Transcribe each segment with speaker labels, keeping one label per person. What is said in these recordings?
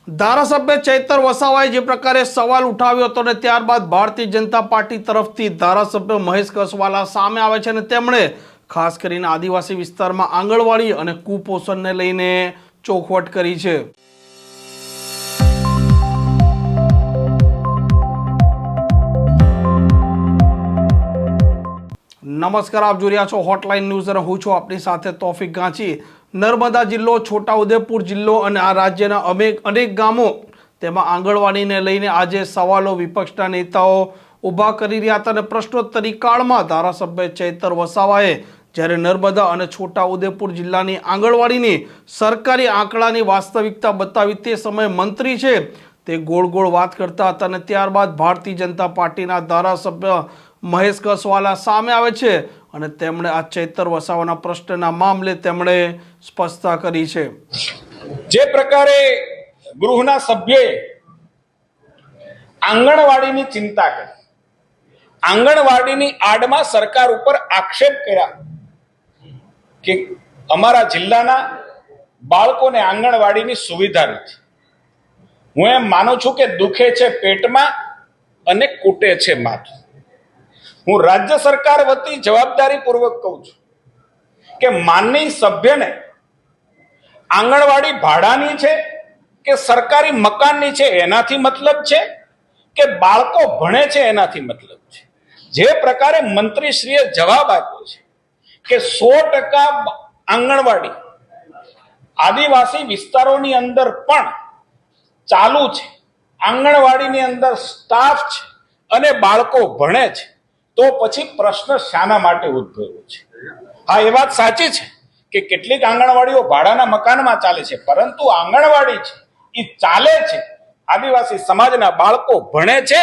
Speaker 1: ધારાસભ્ય ચૈતર વસાવાએ જે પ્રકારે સવાલ ઉઠાવ્યો હતો ને ત્યારબાદ ભારતીય જનતા પાર્ટી તરફથી ધારાસભ્ય મહેશ કસવાલા સામે આવે છે અને તેમણે ખાસ કરીને આદિવાસી વિસ્તારમાં આંગણવાડી અને કુપોષણને લઈને ચોખવટ કરી છે। નમસ્કાર, આપ જોઈ રહ્યા છો હોટલાઇન ન્યૂઝ અને હું છું આપની સાથે તોફિક ગાંચી। નર્મદા જિલ્લો, છોટાઉદેપુર જિલ્લો અને આ રાજ્યના અનેક ગામો તેમાં આંગણવાડીને લઈને આજે સવાલો વિપક્ષના નેતાઓ ઊભા કરી રહ્યા હતા અને પ્રશ્નોત્તરી કાળમાં ધારાસભ્ય ચૈતર વસાવાએ જ્યારે નર્મદા અને છોટાઉદેપુર જિલ્લાની આંગણવાડીની સરકારી આંકડાની વાસ્તવિકતા બતાવી તે સમયે મંત્રી છે તે ગોળ ગોળ વાત કરતા હતા અને ત્યારબાદ ભારતીય જનતા પાર્ટીના ધારાસભ્ય મહેશ કસવાલા સામે આવે છે અને તેમણે આ ચૈતર વસાવાના પ્રશ્નના મામલે તેમણે સ્પષ્ટતા કરી છે।
Speaker 2: જે પ્રકારે ગૃહના સભ્યોએ આંગણવાડીની ચિંતા કરી, આંગણવાડીની આડમાં સરકાર ઉપર આક્ષેપ કર્યા કે અમારા જિલ્લાના બાળકોને આંગણવાડીની સુવિધા નથી। હું એમ માનું છું કે દુખે છે પેટમાં અને કૂટે છે માથું। હું રાજ્ય સરકાર વતી જવાબદારી પૂર્વક કહું છું કે માનનીય સભ્યને આંગણવાડી ભાડાની છે કે સરકારી મકાનની છે એનાથી મતલબ છે કે બાળકો ભણે છે એનાથી મતલબ છે। જે પ્રકારે મંત્રીશ્રીએ જવાબ આપ્યો છે કે 100% આંગણવાડી આદિવાસી વિસ્તારોની અંદર પણ ચાલુ છે, આંગણવાડીની અંદર સ્ટાફ છે અને બાળકો ભણે છે, તો પછી પ્રશ્ન શાના માટે ઉદ્ભવ્યો છે? હા, એ વાત સાચી છે કે કેટલીક આંગણવાડીઓ ભાડાના મકાનમાં ચાલે છે, પરંતુ આંગણવાડી છે એ ચાલે છે, આદિવાસી સમાજના બાળકો ભણે છે,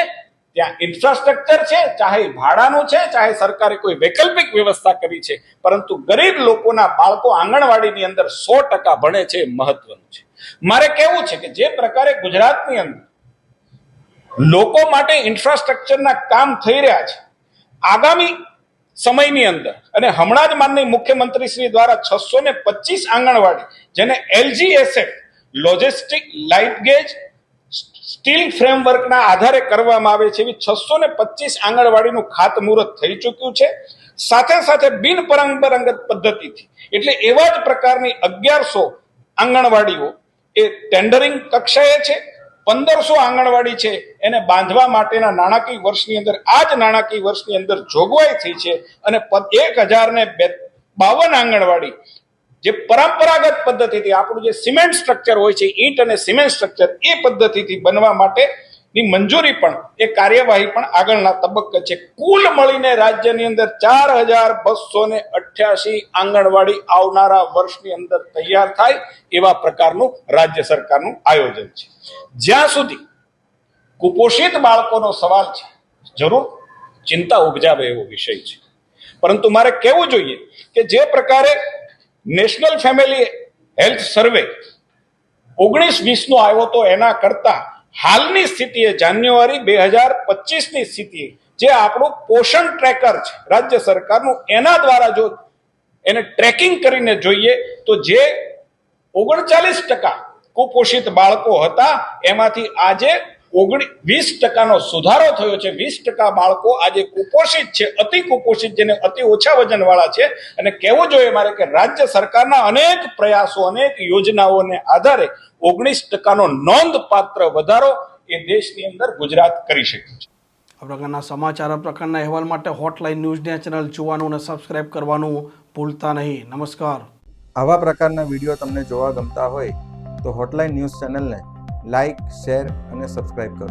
Speaker 2: ત્યાં ઇન્ફ્રાસ્ટ્રક્ચર છે, ચાહે ભાડાનું છે ચાહે સરકારે કોઈ વૈકલ્પિક વ્યવસ્થા કરી છે, પરંતુ ગરીબ લોકોના બાળકો આંગણવાડીની અંદર 100% ભણે છે એ મહત્વનું છે। મારે કહેવું છે કે જે પ્રકારે ગુજરાતની અંદર લોકો માટે ઇન્ફ્રાસ્ટ્રક્ચરના કામ થઈ રહ્યા છે, આગામી સમયની અંદર અને હમણાં જ માનનીય મુખ્યમંત્રી શ્રી દ્વારા 625 આંગણવાડી, જેને LGSF logistic light gauge steel ફ્રેમવર્કના આધારે કરવામાં આવે છે એવી 625 આંગણવાડીનું ખાતમુહૂર્ત થઈ ચૂક્યું છે। સાથે સાથે બિન પરંપરાગત પદ્ધતિથી એટલે એવા જ પ્રકારની 1100 આંગણવાડીઓ એ ટેન્ડરિંગ કક્ષાએ છે। 1500 આંગણવાડી છે એને બાંધવા માટેના નાણાકીય વર્ષની અંદર આ જ નાણાકીય વર્ષની અંદર જોગવાઈ થઈ છે અને 1052 આંગણવાડી જે પરંપરાગત પદ્ધતિથી આપણું જે સિમેન્ટ સ્ટ્રક્ચર હોય છે, ઈંટ અને સિમેન્ટ સ્ટ્રક્ચર, એ પદ્ધતિથી બનવા માટેની મંજૂરી પણ એ કાર્યવાહી પણ આગળના તબક્કે છે। કુલ મળીને રાજ્યની અંદર 4288 આંગણવાડી આવનારા વર્ષની અંદર તૈયાર થાય એવા પ્રકારનું રાજ્ય સરકારનું આયોજન છે। જ્યાં સુધી કુપોષિત બાળકોનો સવાલ છે, જરૂર ચિંતા ઉપજાવે એવો વિષય છે, પરંતુ મારે કહેવું જોઈએ કે જે પ્રકારે નેશનલ ફેમિલી હેલ્થ સર્વે 19-20 નો આવ્યો તો એના કરતા હાલની સ્થિતિએ જાન્યુઆરી 2025ની સ્થિતિએ જે આપણું પોષણ ટ્રેકર છે રાજ્ય સરકારનું, એના દ્વારા જો એને ટ્રેકિંગ કરીને જોઈએ તો જે 39% કુપોષિત બાળકો હતા એમાંથી આજે 20% સુધારો થયો છે। 20% બાળકો આજે કુપોષિત છે, અતિ કુપોષિત, જેને અતિ ઓછા વજન વાળા છે। અને કહેવું જોઈએ મારે કે રાજ્ય સરકારના અનેક પ્રયાસો, અનેક યોજનાઓને આધારે 19%નો નોંધપાત્ર વધારો એ દેશની અંદર ગુજરાત કરી શક્યું છે।
Speaker 1: આ પ્રકારના સમાચાર, આ પ્રકારના અહેવાલ માટે હોટલાઇન ન્યૂઝની ચેનલ જોવાનું અને સબસ્ક્રાઇબ કરવાનું ભૂલતા નહીં। નમસ્કાર।
Speaker 3: આવા પ્રકારના વિડીયો તમને જોવા ગમતા હોય તો હોટલાઇન ન્યૂઝ ચેનલને લાઇક, શેર અને સબસ્ક્રાઇબ કરો।